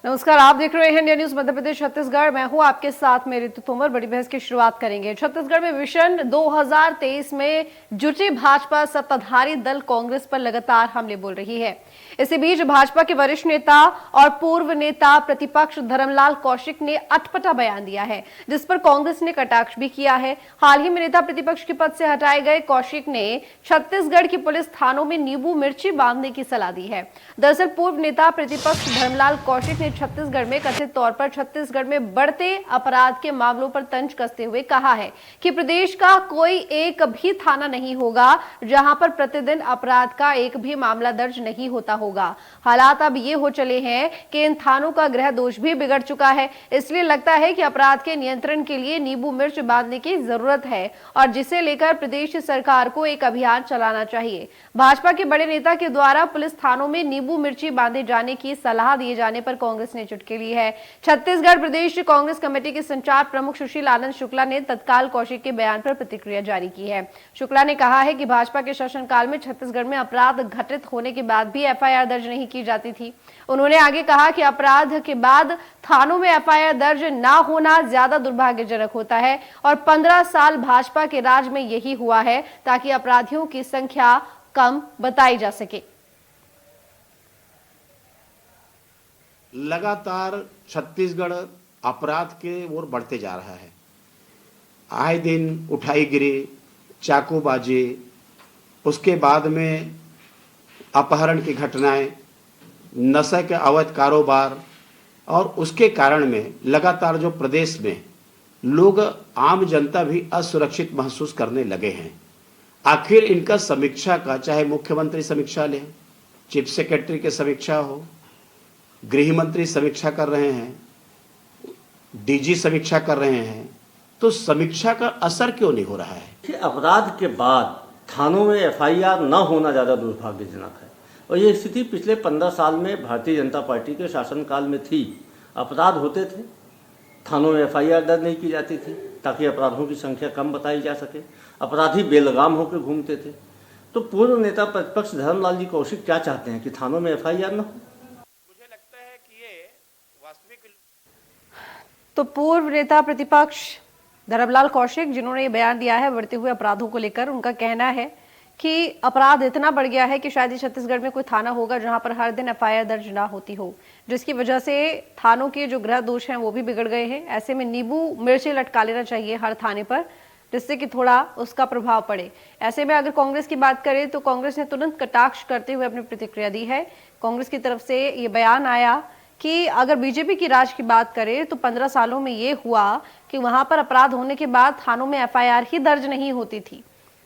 नमस्कार, आप देख रहे हैं इंडिया न्यूज मध्य प्रदेश छत्तीसगढ़। मैं हूं आपके साथ में ऋतु तोमर। बड़ी बहस की शुरुआत करेंगे। छत्तीसगढ़ में विषन 2023 में जुटी भाजपा सत्ताधारी दल कांग्रेस पर लगातार हमले बोल रही है। इसी बीच भाजपा के वरिष्ठ नेता और पूर्व नेता प्रतिपक्ष धर्मलाल कौशिक ने अटपटा बयान दिया है, जिस पर कांग्रेस ने कटाक्ष भी किया है। हाल ही में नेता प्रतिपक्ष के पद से हटाए गए कौशिक ने छत्तीसगढ़ की पुलिस थानों में नींबू मिर्ची बांधने की सलाह दी है। दरअसल पूर्व नेता प्रतिपक्ष धर्मलाल कौशिक ने छत्तीसगढ़ में कथित तौर पर छत्तीसगढ़ में बढ़ते अपराध के मामलों पर तंज कसते हुए कहा है कि प्रदेश का कोई एक भी थाना नहीं होगा जहां पर प्रतिदिन अपराध का एक भी मामला दर्ज नहीं होता होगा। हालात अब ये हो चले हैं कि इन थानों का गृह दोष भी बिगड़ चुका है। इसलिए लगता है कि अपराध के नियंत्रण के लिए नींबू मिर्च बांधने की जरूरत है और जिसे लेकर प्रदेश सरकार को एक अभियान चलाना चाहिए। भाजपा के बड़े नेता के द्वारा पुलिस थानों में नींबू मिर्ची बांधे जाने की सलाह दिए जाने पर कांग्रेस ने चुटकी ली है। छत्तीसगढ़ प्रदेश कांग्रेस कमेटी के संचार प्रमुख सुशील आनंद शुक्ला ने तत्काल कौशिक के बयान पर प्रतिक्रिया जारी की है। शुक्ला ने कहा है कि भाजपा के शासनकाल में छत्तीसगढ़ में अपराध घटित होने के बाद भी एफआईआर दर्ज नहीं की जाती थी। उन्होंने आगे कहा कि अपराध के बाद थानों में एफआईआर दर्ज ना होना ज्यादा दुर्भाग्यजनक होता है और 15 साल भाजपा के राज में यही हुआ है ताकि अपराधियों की संख्या कम बताई जा सके। लगातार छत्तीसगढ़ अपराध के ओर बढ़ते जा रहा है। आए दिन उठाईगिरी, चाकूबाजी, उसके बाद में अपहरण की घटनाएं, नशे के अवैध कारोबार और उसके कारण में लगातार जो प्रदेश में लोग, आम जनता भी असुरक्षित महसूस करने लगे हैं। आखिर इनका समीक्षा का, चाहे मुख्यमंत्री समीक्षा ले, चीफ सेक्रेटरी की समीक्षा हो, गृह मंत्री समीक्षा कर रहे हैं, डीजी समीक्षा कर रहे हैं, तो समीक्षा का असर क्यों नहीं हो रहा है? कि अपराध के बाद थानों में एफआईआर न होना ज़्यादा दुर्भाग्यजनक है और ये स्थिति पिछले 15 साल में भारतीय जनता पार्टी के शासनकाल में थी। अपराध होते थे, थानों में एफआईआर दर्ज नहीं की जाती थी ताकि अपराधों की संख्या कम बताई जा सके। अपराधी बेलगाम होकर घूमते थे। तो पूर्व नेता प्रतिपक्ष धर्मलाल जी कौशिक क्या चाहते हैं कि थानों में एफआईआर न हो? तो पूर्व नेता प्रतिपक्ष धर्मलाल कौशिक जिन्होंने ये बयान दिया है बढ़ते हुए अपराधों को लेकर, उनका कहना है कि अपराध इतना बढ़ गया है कि शायद ही छत्तीसगढ़ में कोई थाना होगा जहां पर हर दिन एफआईआर दर्ज ना होती हो, जिसकी वजह से थानों के जो गृह दोष हैं वो भी बिगड़ गए हैं। ऐसे में नींबू मिर्ची लटका लेना चाहिए हर थाने पर, जिससे कि थोड़ा उसका प्रभाव पड़े। ऐसे में अगर कांग्रेस की बात करें तो कांग्रेस ने तुरंत कटाक्ष करते हुए अपनी प्रतिक्रिया दी है। कांग्रेस की तरफ से ये बयान आया कि अगर बीजेपी की राज की बात करें तो 15 सालों में ये हुआ कि वहां पर अपराध होने के बाद थानों में एफआईआर ही दर्ज नहीं होती थी,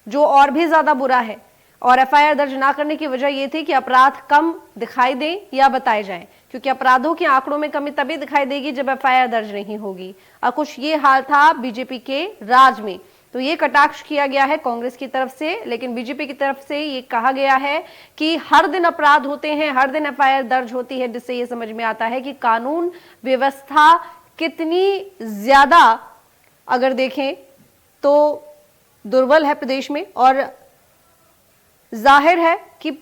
जो और भी ज्यादा बुरा है। और एफआईआर दर्ज ना करने की वजह ये थी कि अपराध कम दिखाई दें या बताए जाएं, क्योंकि अपराधों के आंकड़ों में कमी तभी दिखाई देगी जब एफआईआर दर्ज नहीं होगी। और कुछ ये हाल था बीजेपी के राज में। तो ये कटाक्ष किया गया है कांग्रेस की तरफ से, लेकिन बीजेपी की तरफ से ये कहा गया है कि हर दिन अपराध होते हैं, हर दिन एफआईआर दर्ज होती है, जिससे ये समझ में आता है कि कानून व्यवस्था कितनी ज्यादा अगर देखें तो दुर्बल है प्रदेश में। और जाहिर है कि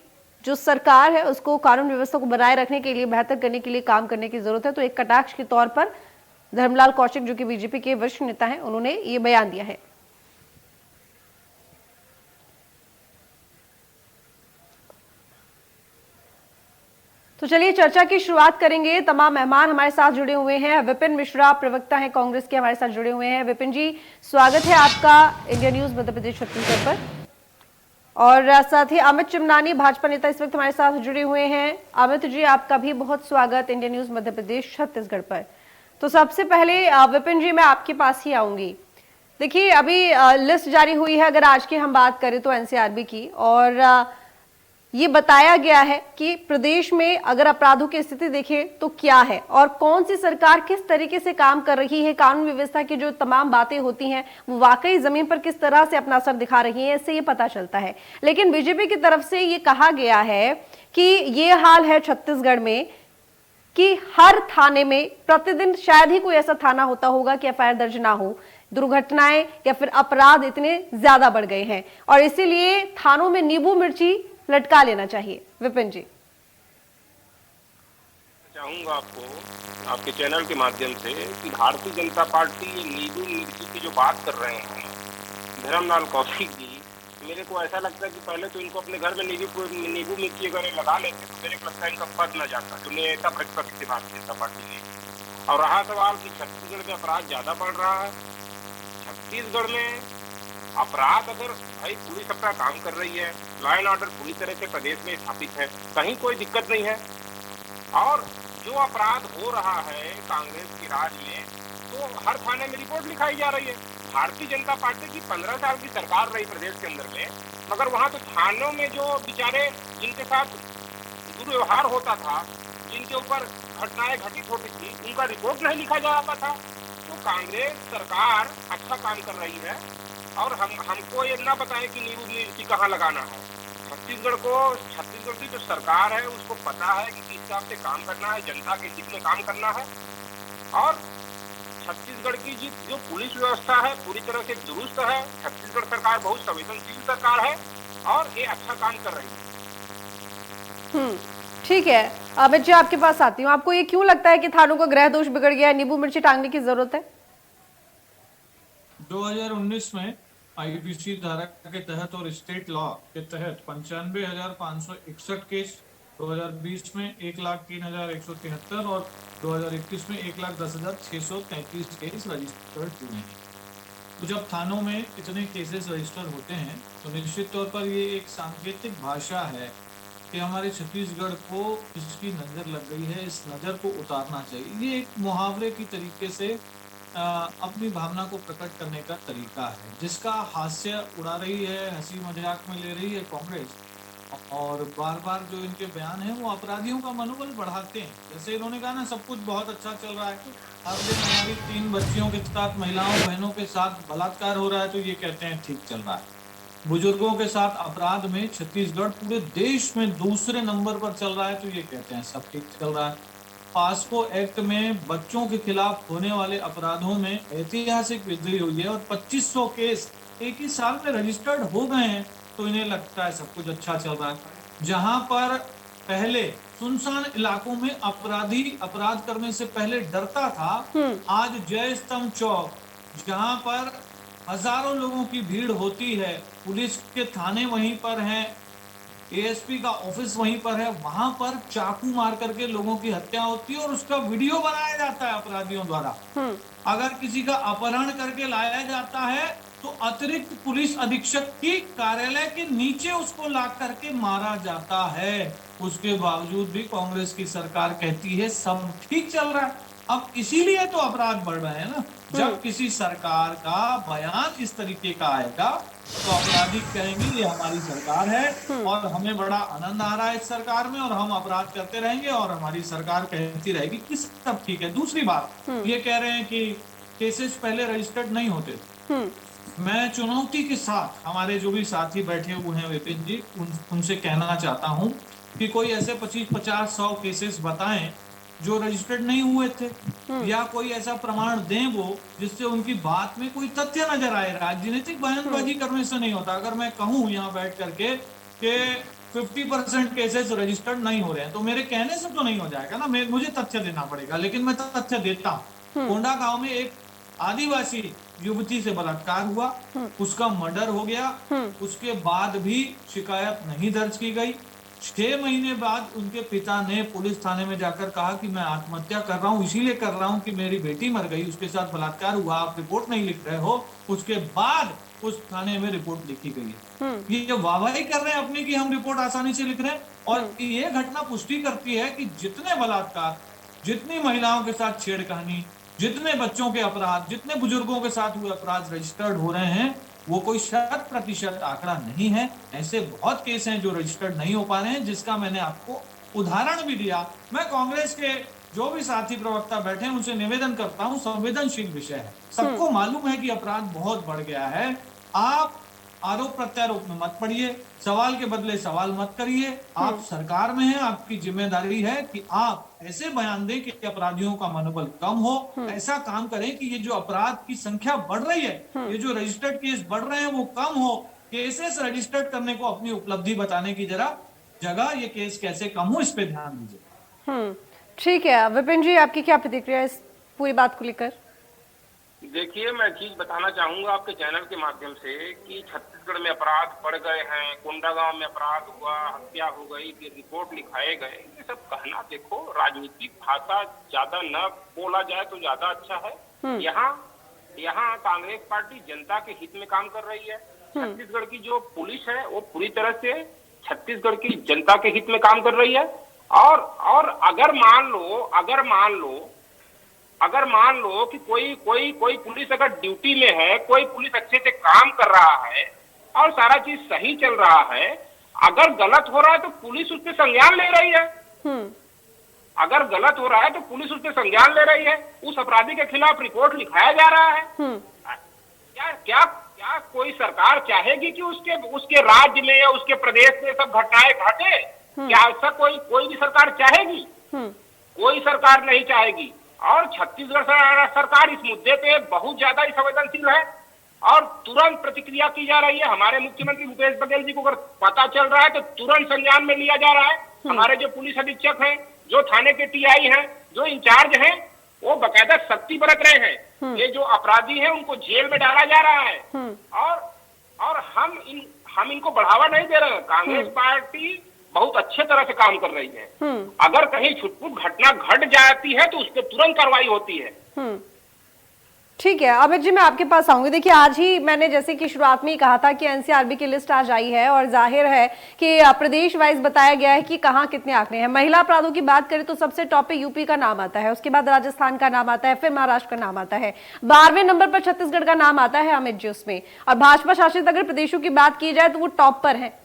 जो सरकार है उसको कानून व्यवस्था को बनाए रखने के लिए, बेहतर करने के लिए काम करने की जरूरत है। तो एक कटाक्ष के तौर पर धर्मलाल कौशिक जो कि बीजेपी के वरिष्ठ नेता हैं, उन्होंने ये बयान दिया है। तो चलिए चर्चा की शुरुआत करेंगे। तमाम मेहमान हमारे साथ जुड़े हुए हैं। विपिन मिश्रा प्रवक्ता हैं कांग्रेस के, हमारे साथ जुड़े हुए हैं। विपिन जी, स्वागत है आपका इंडिया न्यूज मध्य प्रदेश छत्तीसगढ़ पर। और साथ ही अमित चिमनानी भाजपा नेता इस वक्त हमारे साथ जुड़े हुए हैं। अमित जी, आपका भी बहुत स्वागत इंडिया न्यूज मध्य प्रदेश छत्तीसगढ़ पर। तो सबसे पहले विपिन जी, मैं आपके पास ही आऊंगी। देखिए, अभी लिस्ट जारी हुई है, अगर आज की हम बात करें तो एनसीआरबी की, और ये बताया गया है कि प्रदेश में अगर अपराधों की स्थिति देखें तो क्या है और कौन सी सरकार किस तरीके से काम कर रही है, कानून व्यवस्था की जो तमाम बातें होती हैं वो वाकई जमीन पर किस तरह से अपना असर दिखा रही है, इससे ये पता चलता है। लेकिन बीजेपी की तरफ से ये कहा गया है कि ये हाल है छत्तीसगढ़ में कि हर थाने में प्रतिदिन शायद ही कोई ऐसा थाना होता होगा कि एफआईआर दर्ज ना हो। दुर्घटनाएं या फिर अपराध इतने ज्यादा बढ़ गए हैं और इसीलिए थानों में नींबू मिर्ची लटका लेना चाहिए। विपिन जी। चाहूंगा आपको आपके चैनल के माध्यम से कि भारतीय जनता पार्टी ये नींबू मिर्ची की जो बात कर रहे हैं धर्मलाल कौशिक जी, मेरे को ऐसा लगता है कि पहले तो इनको अपने घर में नींबू मिर्ची अगर ये लगा लेते तो मेरे को लगता है इनका पद न जाता जो नेता प्रतिपक्ष थी भारतीय जनता पार्टी ने। और रहा सवाल कि छत्तीसगढ़ में अपराध ज्यादा बढ़ रहा है, छत्तीसगढ़ में अपराध अगर भाई पुलिस अपना काम कर रही है, लॉ एंड ऑर्डर पूरी तरह से प्रदेश में स्थापित है, कहीं कोई दिक्कत नहीं है। और जो अपराध हो रहा है कांग्रेस के राज में, तो हर थाने में रिपोर्ट लिखाई जा रही है। भारतीय जनता पार्टी की 15 साल की सरकार रही प्रदेश के अंदर में, मगर वहां तो थानों में जो बेचारे जिनके साथ दुर्व्यवहार होता था, जिनके ऊपर घटनाएं घटित होती थी, उनका रिपोर्ट नहीं लिखा जाता था। तो कांग्रेस सरकार अच्छा काम कर रही है और हमको ये ना बताएं कि नींबू मिर्ची कहाँ लगाना है। छत्तीसगढ़ की जो सरकार है उसको पता है कि किस हिसाब से काम करना है, जनता के हित में काम करना है। और छत्तीसगढ़ की जो पुलिस व्यवस्था है पूरी तरह से दुरुस्त है। छत्तीसगढ़ सरकार बहुत संवेदनशील सरकार है और ये अच्छा काम कर रही है। ठीक है, अमित जी आपके पास आती हूँ। आपको ये क्यों लगता है कि थानों का गृह दोष बिगड़ गया है, नींबू मिर्ची टांगने की जरूरत है? 2019 में आईपीसी धारा के तहत और स्टेट लॉ के तहत 95,561 केस, 2020 में 1,03,173 और 2021 में 1,10,633 केस रजिस्टर्ड हुए हैं। तो जब थानों में इतने केसेस रजिस्टर होते हैं तो निश्चित तौर पर ये एक सांकेतिक भाषा है कि हमारे छत्तीसगढ़ को इसकी नज़र लग गई है, इस नज़र को उतारना चाहिए। ये एक मुहावरे की तरीके से अपनी भावना को प्रकट करने का तरीका है, जिसका हास्य उड़ा रही है, हंसी मजाक में ले रही है कांग्रेस। और बार बार जो इनके बयान हैं वो अपराधियों का मनोबल बढ़ाते हैं। जैसे इन्होंने कहा ना, सब कुछ बहुत अच्छा चल रहा है, हर दिन हमारी 3 बच्चियों के साथ, महिलाओं बहनों के साथ बलात्कार हो रहा है, तो ये कहते हैं ठीक चल रहा है। बुजुर्गों के साथ अपराध में छत्तीसगढ़ पूरे देश में दूसरे नंबर पर चल रहा है, तो ये कहते हैं सब ठीक चल रहा है। पास्को एक्ट में बच्चों के खिलाफ होने वाले अपराधों में ऐतिहासिक वृद्धि हुई है और 2500 केस एक ही साल में रजिस्टर्ड हो गए हैं, तो इन्हें लगता है सब कुछ अच्छा चल रहा है। जहां पर पहले सुनसान इलाकों में अपराधी अपराध करने से पहले डरता था, आज जय स्तंभ चौक, जहां पर हजारों लोगों की भीड़ होती है, पुलिस के थाने वहीं पर हैं, एएसपी का ऑफिस वहीं पर है, वहां पर चाकू मार करके लोगों की हत्या होती है और उसका वीडियो बनाया जाता है अपराधियों द्वारा। अगर किसी का अपहरण करके लाया जाता है तो अतिरिक्त पुलिस अधीक्षक की कार्यालय के नीचे उसको ला करके मारा जाता है। उसके बावजूद भी कांग्रेस की सरकार कहती है सब ठीक चल रहा है। अब इसीलिए तो अपराध बढ़ रहे हैं ना। जब किसी सरकार का बयान इस तरीके का आएगा तो अपराधी कहेंगे ये हमारी सरकार है और हमें बड़ा आनंद आ रहा है इस सरकार में और हम अपराध करते रहेंगे और हमारी सरकार कहती रहेगी कि सब ठीक है। दूसरी बात, ये कह रहे हैं कि केसेस पहले रजिस्टर्ड नहीं होते। मैं चुनौती के साथ हमारे जो भी साथी बैठे हुए हैं विपिन जी, उनसे कहना चाहता हूं कि कोई ऐसे 25-50-100 केसेस बताएं जो रजिस्टर्ड नहीं हुए थे, या कोई ऐसा प्रमाण दें वो जिससे उनकी बात में कोई तथ्य नजर आए। राजनीतिक बयानबाजी करने से नहीं होता। अगर मैं कहूं यहाँ बैठ करके कि 50% केसेस रजिस्टर्ड नहीं हो रहे हैं तो मेरे कहने से तो नहीं हो जाएगा ना, मुझे तथ्य देना पड़ेगा। लेकिन मैं तथ्य देता हूँ। कोंडा गांव में एक आदिवासी युवती से बलात्कार हुआ, उसका मर्डर हो गया, उसके बाद भी शिकायत नहीं दर्ज की गई। 6 महीने बाद उनके पिता ने पुलिस थाने में जाकर कहा कि मैं आत्महत्या कर रहा हूँ, इसीलिए कर रहा हूँ कि मेरी बेटी मर गई, उसके साथ बलात्कार हुआ, आप रिपोर्ट नहीं लिख रहे हो। उसके बाद उस थाने में रिपोर्ट लिखी गई है। ये वाहवाही कर रहे हैं अपनी कि हम रिपोर्ट आसानी से लिख रहे हैं। और ये घटना पुष्टि करती है कि जितने बलात्कार, जितनी महिलाओं के साथ छेड़खानी, जितने बच्चों के अपराध, जितने बुजुर्गों के साथ हुए अपराध रजिस्टर्ड हो रहे हैं, वो कोई 100% आंकड़ा नहीं है। ऐसे बहुत केस हैं जो रजिस्टर्ड नहीं हो पा रहे हैं, जिसका मैंने आपको उदाहरण भी दिया। मैं कांग्रेस के जो भी साथी प्रवक्ता बैठे हैं उनसे निवेदन करता हूं, संवेदनशील विषय है, सबको मालूम है कि अपराध बहुत बढ़ गया है। आप आरोप प्रत्यारोप में मत पड़िए, सवाल के बदले सवाल मत करिए। आप सरकार में हैं, आपकी जिम्मेदारी है कि आप ऐसे बयान दें कि अपराधियों का मनोबल कम हो। ऐसा काम करें कि ये जो अपराध की संख्या बढ़ रही है, ये जो रजिस्टर्ड केस बढ़ रहे हैं वो कम हो। केसेस रजिस्टर्ड करने को अपनी उपलब्धि बताने की जगह ये केस कैसे कम हो, इस पे ध्यान दीजिए। ठीक है विपिन जी, आपकी क्या प्रतिक्रिया है इस पूरी बात को लेकर? देखिए, मैं चीज बताना चाहूंगा आपके चैनल के माध्यम से कि छत्तीसगढ़ में अपराध बढ़ गए हैं, कोंडागांव में अपराध हुआ, हत्या हो गई, ये रिपोर्ट लिखाए गए, ये सब कहना, देखो राजनीतिक भाषा ज्यादा न बोला जाए तो ज्यादा अच्छा है। यहाँ कांग्रेस पार्टी जनता के हित में काम कर रही है। छत्तीसगढ़ की जो पुलिस है वो पूरी तरह से छत्तीसगढ़ की जनता के हित में काम कर रही है। और अगर मान लो कि कोई पुलिस अगर ड्यूटी में है, कोई पुलिस अच्छे से काम कर रहा है और सारा चीज सही चल रहा है, अगर गलत हो रहा है तो पुलिस उस पर संज्ञान ले रही है। अगर गलत हो रहा है तो पुलिस उस पर संज्ञान ले रही है, उस अपराधी के खिलाफ रिपोर्ट लिखाया जा रहा है। क्या कोई सरकार चाहेगी कि उसके राज्य में या उसके प्रदेश में सब घटनाएं घटे? क्या ऐसा कोई भी सरकार चाहेगी? कोई सरकार नहीं चाहेगी। और छत्तीसगढ़ सरकार इस मुद्दे पे बहुत ज्यादा संवेदनशील है और तुरंत प्रतिक्रिया की जा रही है। हमारे मुख्यमंत्री भूपेश बघेल जी को अगर पता चल रहा है तो तुरंत संज्ञान में लिया जा रहा है। हमारे जो पुलिस अधीक्षक हैं, जो थाने के टीआई हैं, जो इंचार्ज हैं, वो बकायदा सख्ती बरत रहे हैं। ये जो अपराधी हैं उनको जेल में डाला जा रहा है। और हम इनको बढ़ावा नहीं दे रहे हैं। कांग्रेस पार्टी बहुत अच्छे तरह से काम कर रही है। अगर कहीं छुटपुट घटना घट जाती है तो उस पर तुरंत कार्रवाई होती है। ठीक है अमित जी, मैं आपके पास आऊंगी। देखिए, आज ही मैंने जैसे कि शुरुआत में ही कहा था कि एनसीआरबी की लिस्ट आज आई है और जाहिर है कि प्रदेश वाइज बताया गया है कि कहाँ कितने आंकड़े हैं। महिला अपराधों की बात करें तो सबसे टॉप पे यूपी का नाम आता है, उसके बाद राजस्थान का नाम आता है, फिर महाराष्ट्र का नाम आता है, 12वें नंबर पर छत्तीसगढ़ का नाम आता है अमित जी उसमें। और भाजपा शासित अगर प्रदेशों की बात की जाए तो वो टॉप पर है।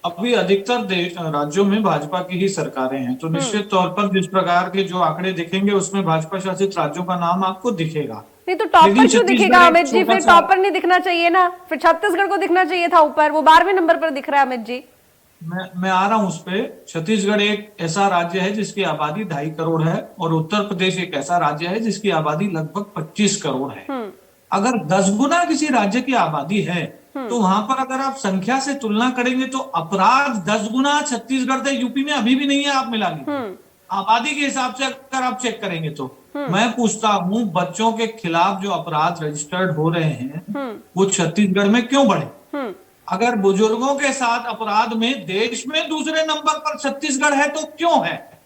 अभी अधिकतर राज्यों में भाजपा की ही सरकारें हैं, तो निश्चित तौर पर जिस प्रकार के जो आंकड़े दिखेंगे उसमें भाजपा शासित राज्यों का नाम आपको दिखेगा। नहीं तो टॉप पर क्यों दिखेगा अमित जी? फिर टॉप पर नहीं दिखना चाहिए ना, फिर छत्तीसगढ़ को दिखना चाहिए था ऊपर, वो 12वें नंबर पर दिख रहा है अमित जी। मैं आ रहा हूं उस पे। छत्तीसगढ़ एक ऐसा राज्य है जिसकी आबादी 2.5 करोड़ है और उत्तर प्रदेश एक ऐसा राज्य है जिसकी आबादी लगभग 25 करोड़ है। अगर 10 गुना किसी राज्य की आबादी है तो वहां पर अगर आप संख्या से तुलना करेंगे तो अपराध 10 गुना छत्तीसगढ़ से यूपी में अभी भी नहीं है। आप मिला लीजिए आबादी के हिसाब से अगर आप चेक करेंगे तो। मैं पूछता हूं, बच्चों के खिलाफ जो अपराध रजिस्टर्ड हो रहे हैं वो छत्तीसगढ़ में क्यों बढ़े? अगर बुजुर्गों के साथ अपराध में देश में दूसरे नंबर पर छत्तीसगढ़ है तो क्यों है?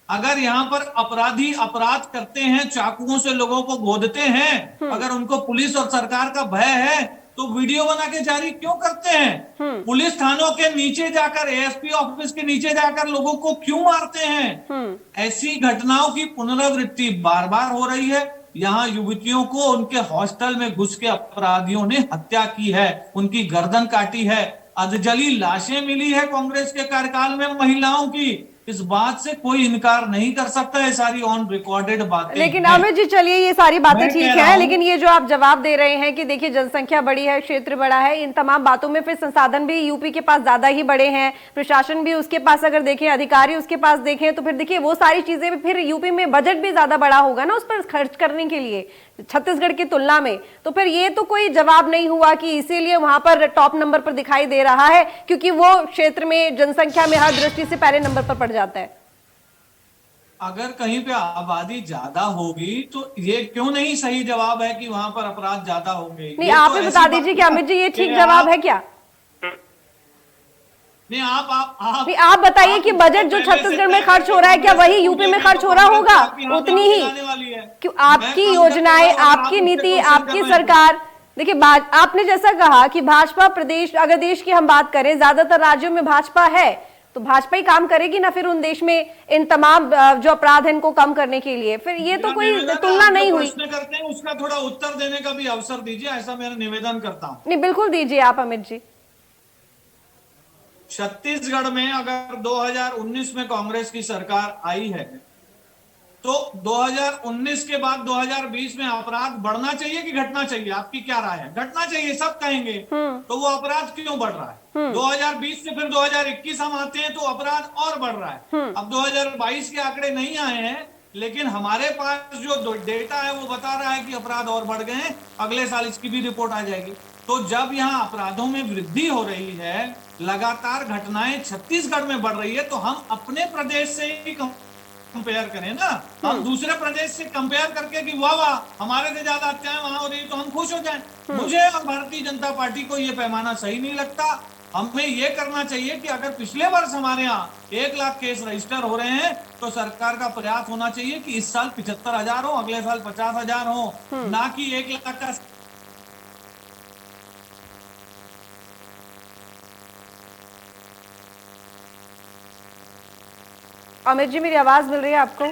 अगर यहाँ पर अपराधी अपराध करते हैं, चाकुओं से लोगों को गोदते हैं, अगर उनको पुलिस और सरकार का भय है तो वीडियो बना के जारी क्यों करते हैं? पुलिस थानों के नीचे जाकर, एएसपी ऑफिस के नीचे जाकर लोगों को क्यों मारते हैं? ऐसी घटनाओं की पुनरावृत्ति बार बार हो रही है। यहाँ युवतियों को उनके हॉस्टल में घुस के अपराधियों ने हत्या की है, उनकी गर्दन काटी है, अधजली लाशें मिली है कांग्रेस के कार्यकाल में महिलाओं की। इस बात से कोई इनकार नहीं कर सकता है, सारी ऑन रिकॉर्डेड बातें। लेकिन अमित जी चलिए ये सारी बातें ठीक है, लेकिन ये जो आप जवाब दे रहे हैं कि देखिए जनसंख्या बड़ी है, क्षेत्र बड़ा है, इन तमाम बातों में फिर संसाधन भी यूपी के पास ज्यादा ही बड़े हैं, प्रशासन भी उसके पास अगर देखें, अधिकारी उसके पास देखें तो फिर देखिए वो सारी चीजें भी, फिर यूपी में बजट भी ज्यादा बड़ा होगा ना उस पर खर्च करने के लिए छत्तीसगढ़ की तुलना में। तो फिर ये तो कोई जवाब नहीं हुआ कि इसीलिए वहां पर टॉप नंबर पर दिखाई दे रहा है क्योंकि वो क्षेत्र में जनसंख्या में हर दृष्टि से पहले नंबर पर पड़ जाता है। अगर कहीं पे आबादी ज्यादा होगी तो ये क्यों नहीं सही जवाब है कि वहां पर अपराध ज्यादा होंगे? नहीं, आप ही बता दीजिए कि अमित जी ये ठीक जवाब है क्या? नहीं, आप बताइए कि बजट जो छत्तीसगढ़ में खर्च हो रहा है क्या वही यूपी में खर्च हो रहा होगा? उतनी ही क्यों? आपकी योजनाएं, आपकी नीति, आपकी सरकार, देखिए आपने जैसा कहा कि भाजपा प्रदेश, अगर देश की हम बात करें ज्यादातर राज्यों में भाजपा है तो भाजपा ही काम करेगी ना फिर उन देश में इन तमाम जो अपराध है इनको कम करने के लिए। फिर ये तो कोई तुलना नहीं हुई। प्रश्न करते हैं उसका थोड़ा उत्तर देने का भी अवसर दीजिए, ऐसा मेरा निवेदन करता हूं। नहीं बिल्कुल दीजिए आप अमित जी। छत्तीसगढ़ में अगर 2019 में कांग्रेस की सरकार आई है तो 2019 के बाद 2020 में अपराध बढ़ना चाहिए कि घटना चाहिए? आपकी क्या राय है? घटना चाहिए, सब कहेंगे। तो वो अपराध क्यों बढ़ रहा है? 2020 से फिर 2021 हम आते हैं तो अपराध और बढ़ रहा है। अब 2022 के आंकड़े नहीं आए हैं लेकिन हमारे पास जो डेटा है वो बता रहा है कि अपराध और बढ़ गए हैं। अगले साल इसकी भी रिपोर्ट आ जाएगी। तो जब यहाँ अपराधों में वृद्धि हो रही है, लगातार घटनाएं छत्तीसगढ़ में बढ़ रही है, तो हम अपने प्रदेश से ही कंपेयर करें ना। हम दूसरे प्रदेश से कंपेयर करके कि वाह वाह हमारे से ज्यादा हत्याएं वहां हो रही है तो हम खुश हो जाएं। मुझे और भारतीय जनता पार्टी को ये पैमाना सही नहीं लगता। हमें ये करना चाहिए कि अगर पिछले वर्ष हमारे यहाँ 1 लाख केस रजिस्टर हो रहे हैं तो सरकार का प्रयास होना चाहिए कि इस साल 75,000 हो, अगले साल 50,000 हो, ना कि 1 लाख का। अमित जी, मेरी आवाज मिल रही है आपको?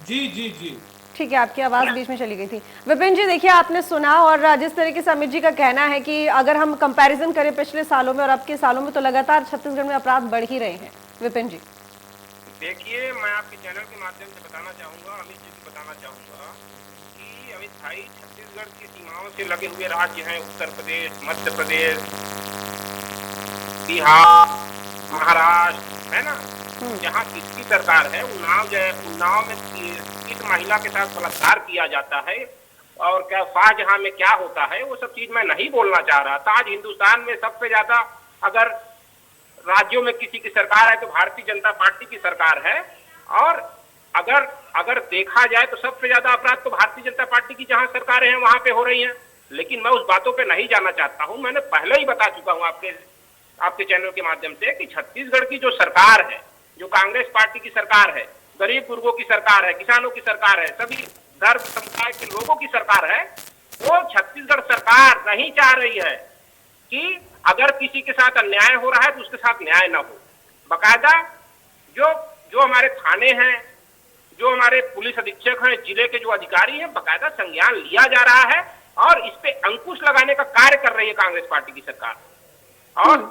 जी जी जी ठीक है, आपकी आवाज बीच में चली गई थी। विपिन जी, देखिए आपने सुना, और जिस तरीके से अमित जी का कहना है कि अगर हम कंपैरिजन करें पिछले सालों में और अब के सालों में, तो लगातार छत्तीसगढ़ में अपराध बढ़ ही रहे हैं। विपिन जी, देखिए, मैं आपके चैनल के माध्यम से बताना चाहूंगा, अमित जी को बताना चाहूंगा कि अमित भाई, छत्तीसगढ़ की सीमाओं से लगे हुए राज्य हैं उत्तर प्रदेश, मध्य प्रदेश, बिहार, महाराष्ट्र, है ना, जहाँ किसकी सरकार है, उन्नाव में किस महिला के साथ बलात्कार किया जाता है और क्या शाहजहां में क्या होता है, वो सब चीज मैं नहीं बोलना चाह रहा था। आज हिंदुस्तान में सबसे ज्यादा अगर राज्यों में किसी की सरकार है तो भारतीय जनता पार्टी की सरकार है, और अगर देखा जाए तो सबसे ज्यादा अपराध तो भारतीय जनता पार्टी की जहां सरकारें हैं वहां पे हो रही हैं। लेकिन मैं उस बातों पे नहीं जाना चाहता हूं। मैंने पहले ही बता चुका हूं आपके चैनल के माध्यम से कि छत्तीसगढ़ की जो सरकार है, जो कांग्रेस पार्टी की सरकार है, गरीब गुर्गों की सरकार है, किसानों की सरकार है, सभी धर्म समुदाय के लोगों की सरकार है, वो छत्तीसगढ़ सरकार नहीं चाह रही है कि अगर किसी के साथ अन्याय हो रहा है तो उसके साथ न्याय न हो। बाकायदा जो हमारे थाने हैं, जो हमारे पुलिस अधीक्षक हैं, जिले के जो अधिकारी हैं, बाकायदा संज्ञान लिया जा रहा है और इस पे अंकुश लगाने का कार्य कर रही है कांग्रेस पार्टी की सरकार। और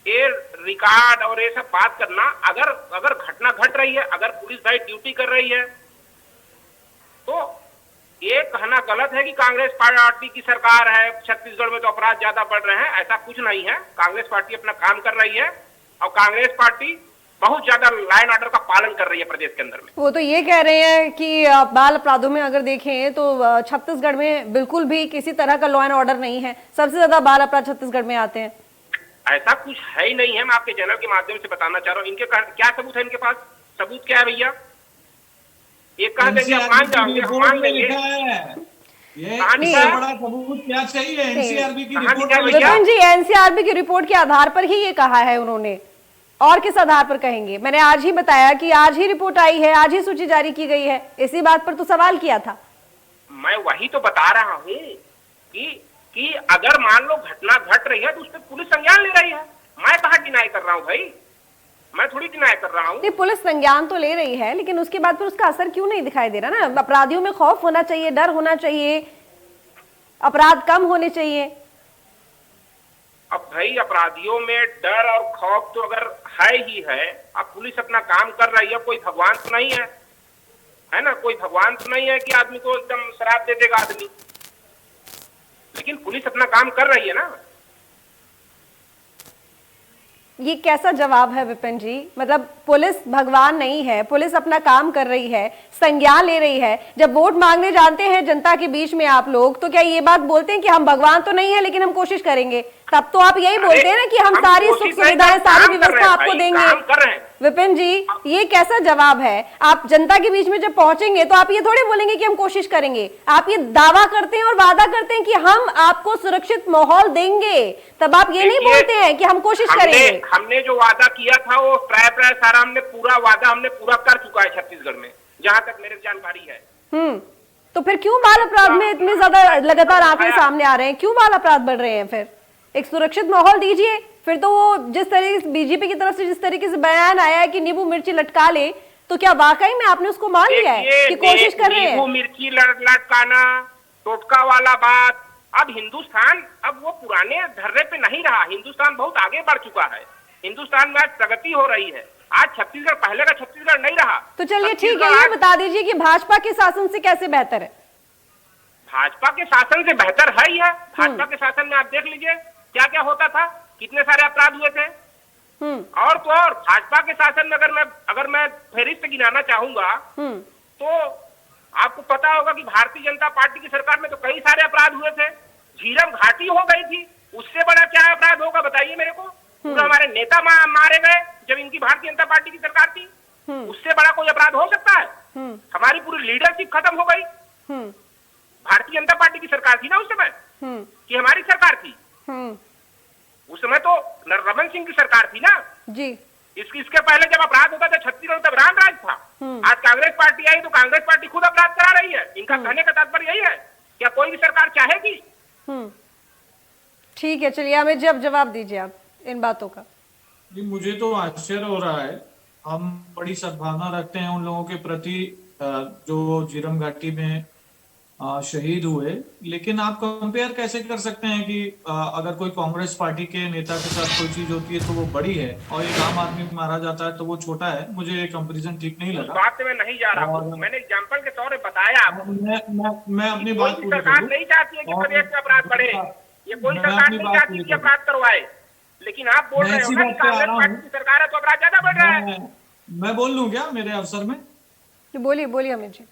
ये रिकॉर्ड और ये सब बात करना, अगर घटना घट रही है, अगर पुलिस भाई ड्यूटी कर रही है, तो ये कहना गलत है कि कांग्रेस पार्टी की सरकार है, छत्तीसगढ़ में तो अपराध ज्यादा बढ़ रहे हैं। ऐसा कुछ नहीं है। कांग्रेस पार्टी अपना काम कर रही है और कांग्रेस पार्टी बहुत ज्यादा लॉ एंड ऑर्डर का पालन कर रही है प्रदेश के अंदर में। वो तो ये कह रहे हैं कि बाल अपराधों में अगर देखें तो छत्तीसगढ़ में बिल्कुल भी किसी तरह का लॉ एंड ऑर्डर नहीं है, सबसे ज्यादा बाल अपराध छत्तीसगढ़ में आते हैं। ऐसा कुछ है ही नहीं है। मैं आपके चैनल के माध्यम से बताना चाह रहा हूँ। इनके क्या सबूत है? इनके पास सबूत क्या है भैया? ये कह देंगे आप मान जाओगे, हम मान लेंगे। ये बड़ा सबूत क्या चाहिए? एनसीआरबी की रिपोर्ट। विपिन जी, एनसीआरबी की रिपोर्ट के आधार पर ही ये कहा है उन्होंने, और किस आधार पर कहेंगे? मैंने आज ही बताया कि आज ही रिपोर्ट आई है, आज ही सूची जारी की गई है। इसी बात पर तो सवाल किया था। मैं वही तो बता रहा हूँ कि अगर मान लो घटना घट रही है तो उस पर पुलिस संज्ञान ले रही है। मैं कहाँ डिनाई कर रहा हूँ भाई, मैं थोड़ी डिनाई कर रहा हूँ। नहीं, पुलिस संज्ञान तो ले रही है, लेकिन उसके बाद फिर उसका असर क्यों नहीं दिखाई दे रहा ना? अपराधियों में खौफ होना चाहिए, डर होना चाहिए, अपराध कम होने चाहिए। अब भाई अपराधियों में डर और खौफ तो अगर है ही है, अब पुलिस अपना काम कर रही है, कोई भगवान तो नहीं है ना, कोई भगवान तो नहीं है कि आदमी को एकदम शराब दे देगा आदमी, लेकिन पुलिस अपना काम कर रही है ना। ये कैसा जवाब है विपिन जी? मतलब पुलिस भगवान नहीं है, पुलिस अपना काम कर रही है, संज्ञान ले रही है। जब वोट मांगने जानते हैं जनता के बीच में आप लोग, तो क्या ये बात बोलते हैं कि हम भगवान तो नहीं है लेकिन हम कोशिश करेंगे? तब तो आप यही बोलते हैं ना कि हम सारी सुख सुविधाएं, सारी व्यवस्था आपको देंगे। विपिन जी, ये कैसा जवाब है? आप जनता के बीच में जब पहुंचेंगे तो आप ये थोड़े बोलेंगे कि हम कोशिश करेंगे। आप ये दावा करते हैं और वादा करते हैं कि हम आपको सुरक्षित माहौल देंगे, तब आप ये नहीं बोलते हैं कि हम कोशिश करेंगे। हमने जो वादा किया था वो प्राय सारा हमने पूरा वादा पूरा कर चुका है छत्तीसगढ़ में, जहां तक मेरी जानकारी है। तो फिर क्यों बाल अपराध में इतने ज्यादा लगातार आंकड़े सामने आ रहे हैं? क्यों बाल अपराध बढ़ रहे हैं? फिर एक सुरक्षित माहौल दीजिए। फिर तो वो जिस तरीके से बीजेपी की तरफ से जिस तरीके से बयान आया है कि नींबू मिर्ची लटका ले, तो क्या वाकई में आपने उसको मान लिया है कि कोशिश कर रहे हैं? नींबू मिर्ची लटकाना, टोटका वाला बात, अब हिंदुस्तान अब वो पुराने धर्रे पे नहीं रहा। हिंदुस्तान बहुत आगे बढ़ चुका है। हिंदुस्तान में आज प्रगति हो रही है। आज छत्तीसगढ़ पहले का छत्तीसगढ़ नहीं रहा। तो चलिए ठीक है, ये बता दीजिए कि भाजपा के शासन से कैसे बेहतर है? भाजपा के शासन से बेहतर है ही है। भाजपा के शासन में आप देख लीजिए क्या क्या होता था, कितने सारे अपराध हुए थे, और तो और भाजपा के शासन में अगर मैं फहरिस्त गिनाना चाहूंगा तो आपको पता होगा कि भारतीय जनता पार्टी की सरकार में तो कई सारे अपराध हुए थे। झीरम घाटी हो गई थी, उससे बड़ा क्या अपराध होगा बताइए मेरे को। पूरा हमारे नेता मारे गए जब इनकी भारतीय जनता पार्टी की सरकार थी, उससे बड़ा कोई अपराध हो सकता है? हमारी पूरी लीडरशिप खत्म हो गई। भारतीय जनता पार्टी की सरकार थी ना उस समय, कि हमारी सरकार थी? उस समय तो रमन सिंह की सरकार थी ना जी। इसके पहले जब अपराध होता था छत्तीसगढ़ तब राम राज था। आज कांग्रेस पार्टी आई तो कांग्रेस पार्टी खुद अपराध करा रही है। इनका कहने का तात्पर्य यही है, क्या कोई भी सरकार चाहेगी? ठीक है, चलिए अमित जी अब जवाब दीजिए आप इन बातों का। जी, मुझे तो आश्चर्य हो रहा है। हम बड़ी सद्भावना रखते हैं उन लोगों के प्रति जो झीरम घाटी में शहीद हुए, लेकिन आप कंपेयर कैसे कर सकते हैं कि अगर कोई कांग्रेस पार्टी के नेता के साथ कोई चीज होती है तो वो बड़ी है और एक आम आदमी मारा जाता है तो वो छोटा है? मुझे ये कंपैरिजन ठीक नहीं लगा। बात में नहीं जा रहा हूँ, मैंने एग्जांपल के तौर पे बताया आपको। मैं अपनी बात पूरी सरकार नहीं चाहती है कि प्रदेश में अपराध बढ़े, ये कोई सरकार नहीं चाहती कि अपराध करवाए, लेकिन आप बोल रहे हो ना कि कांग्रेस पार्टी की सरकार है तो अपराध ज्यादा बढ़ रहा है। मैं बोल लूं क्या मेरे अवसर में? बोलिए बोलिए अमित जी।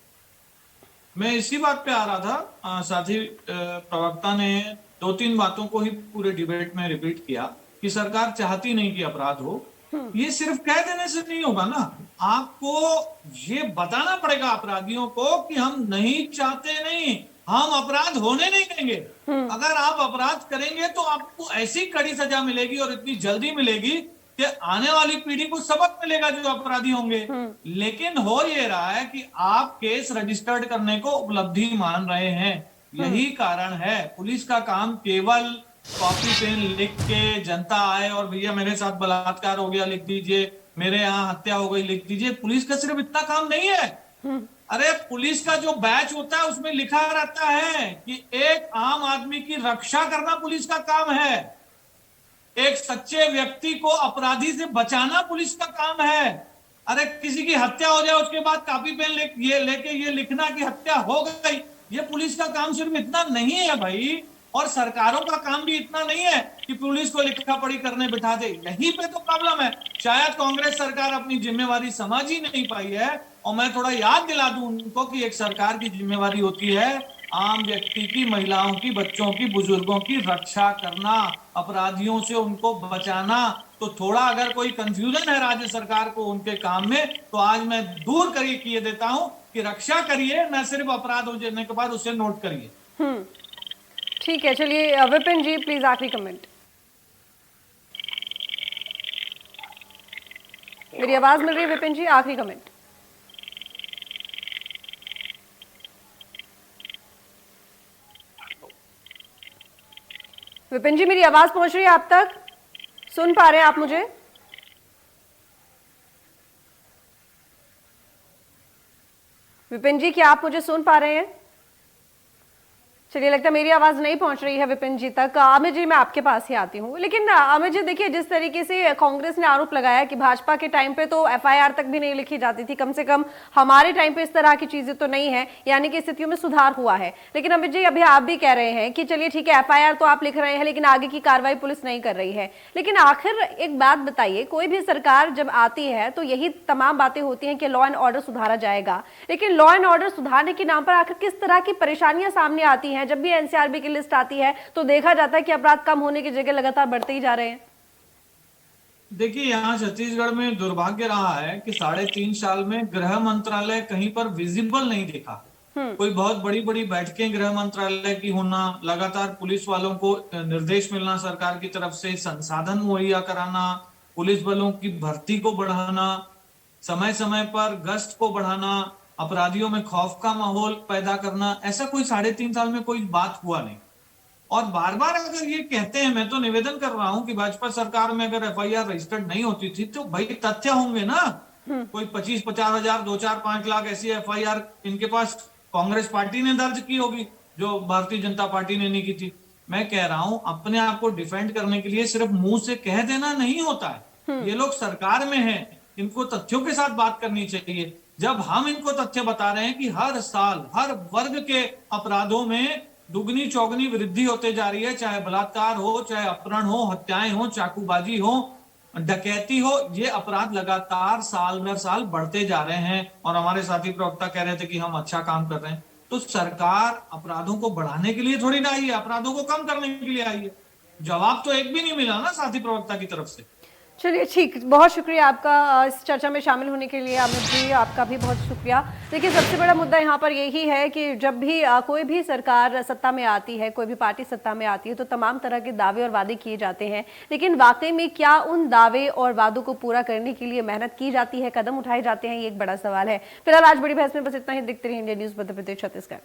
मैं इसी बात पे आ रहा था। साथी प्रवक्ता ने 2-3 बातों को ही पूरे डिबेट में रिपीट किया कि सरकार चाहती नहीं कि अपराध हो। ये सिर्फ कह देने से नहीं होगा ना, आपको ये बताना पड़ेगा अपराधियों को कि हम नहीं चाहते, नहीं हम अपराध होने नहीं देंगे। अगर आप अपराध करेंगे तो आपको ऐसी कड़ी सजा मिलेगी और इतनी जल्दी मिलेगी कि आने वाली पीढ़ी को सबक मिलेगा जो अपराधी होंगे। लेकिन हो ये रहा है कि आप केस रजिस्टर्ड करने को उपलब्धि मान रहे हैं। यही कारण है पुलिस का काम केवल कॉपी पेन लिख के जनता आए और भैया मेरे साथ बलात्कार हो गया लिख दीजिए, मेरे यहाँ हत्या हो गई लिख दीजिए। पुलिस का सिर्फ इतना काम नहीं है। अरे पुलिस का जो बैच होता है उसमें लिखा रहता है कि एक आम आदमी की रक्षा करना पुलिस का काम है, एक सच्चे व्यक्ति को अपराधी से बचाना पुलिस का काम है। अरे किसी की हत्या हो जाए उसके बाद कॉपी पेन लेके ये लिखना कि हत्या हो गई, ये पुलिस का काम सिर्फ इतना नहीं है भाई। और सरकारों का काम भी इतना नहीं है कि पुलिस को लिखा पढ़ी करने बिठा दे। यहीं पे तो प्रॉब्लम है। शायद कांग्रेस सरकार अपनी जिम्मेवारी समझ ही नहीं पाई है। और मैं थोड़ा याद दिला दूं उनको कि एक सरकार की जिम्मेवारी होती है आम व्यक्ति की, महिलाओं की, बच्चों की, बुजुर्गों की रक्षा करना, अपराधियों से उनको बचाना। तो थोड़ा अगर कोई कंफ्यूजन है राज्य सरकार को उनके काम में, तो आज मैं दूर किए देता हूं कि रक्षा करिए, न सिर्फ अपराध हो जाने के बाद उसे नोट करिए। ठीक है, चलिए विपिन जी प्लीज आखिरी कमेंट। मेरी आवाज मिल रही है विपिन जी? आखिरी कमेंट। विपिन जी मेरी आवाज पहुंच रही है आप तक? सुन पा रहे हैं आप मुझे? विपिन जी क्या आप मुझे सुन पा रहे हैं? चलिए लगता है मेरी आवाज नहीं पहुंच रही है विपिन जी तक। अमित जी मैं आपके पास ही आती हूँ। लेकिन अमित जी देखिए, जिस तरीके से कांग्रेस ने आरोप लगाया कि भाजपा के टाइम पे तो एफआईआर तक भी नहीं लिखी जाती थी, कम से कम हमारे टाइम पे इस तरह की चीजें तो नहीं है, यानी कि स्थितियों में सुधार हुआ है। लेकिन अमित जी अभी आप भी कह रहे हैं कि चलिए ठीक है एफआईआर तो आप लिख रहे हैं लेकिन आगे की कार्रवाई पुलिस नहीं कर रही है। लेकिन आखिर एक बात बताइए, कोई भी सरकार जब आती है तो यही तमाम बातें होती हैं कि लॉ एंड ऑर्डर सुधारा जाएगा, लेकिन लॉ एंड ऑर्डर सुधारने के नाम पर आखिर किस तरह की परेशानियां सामने आती हैं? जब भी एनसीआरबी की लिस्ट आती है तो देखा जाता है कि अपराध कम होने की जगह लगातार बढ़ते ही जा रहे हैं। देखिए यहाँ छत्तीसगढ़ में दुर्भाग्य रहा है कि 3.5 साल में गृह मंत्रालय कहीं पर विजिबल नहीं दिखा। कोई बहुत बड़ी बड़ी बैठकें गृह मंत्रालय की होना, लगातार पुलिस वालों को निर्देश मिलना सरकार की तरफ से, संसाधन मुहैया कराना, पुलिस बलों की भर्ती को बढ़ाना, समय समय पर गश्त को बढ़ाना, अपराधियों में खौफ का माहौल पैदा करना, ऐसा कोई 3.5 साल में कोई बात हुआ नहीं। और बार बार अगर ये कहते हैं, मैं तो निवेदन कर रहा हूं कि भाजपा सरकार में अगर एफआईआर रजिस्टर्ड नहीं होती थी तो भाई तथ्य होंगे ना। कोई 25-50 हजार, 2-4-5 लाख ऐसी एफआईआर इनके पास कांग्रेस पार्टी ने दर्ज की होगी जो भारतीय जनता पार्टी ने नहीं की थी। मैं कह रहा हूं अपने आप को डिफेंड करने के लिए सिर्फ मुंह से कह देना नहीं होता है। ये लोग सरकार में हैं, इनको तथ्यों के साथ बात करनी चाहिए। जब हम इनको तथ्य बता रहे हैं कि हर साल हर वर्ग के अपराधों में दुगनी चौगनी वृद्धि होते जा रही है, चाहे बलात्कार हो, चाहे अपहरण हो, हत्याएं हो, चाकूबाजी हो, डकैती हो, ये अपराध लगातार साल भर साल बढ़ते जा रहे हैं। और हमारे साथी प्रवक्ता कह रहे थे कि हम अच्छा काम कर रहे हैं। तो सरकार अपराधों को बढ़ाने के लिए थोड़ी ना आई है, अपराधों को कम करने के लिए आई है। जवाब तो एक भी नहीं मिला ना साथी प्रवक्ता की तरफ से। चलिए ठीक, बहुत शुक्रिया आपका इस चर्चा में शामिल होने के लिए। अमित जी, आपका भी बहुत शुक्रिया। देखिए, सबसे बड़ा मुद्दा यहाँ पर यही है कि जब भी कोई भी सरकार सत्ता में आती है, कोई भी पार्टी सत्ता में आती है, तो तमाम तरह के दावे और वादे किए जाते हैं, लेकिन वाकई में क्या उन दावे और वादों को पूरा करने के लिए मेहनत की जाती है, कदम उठाए जाते हैं, ये एक बड़ा सवाल है। फिलहाल आज बड़ी बहस में बस इतना ही। देखते रहिए इंडिया न्यूज मध्य प्रदेश छत्तीसगढ़।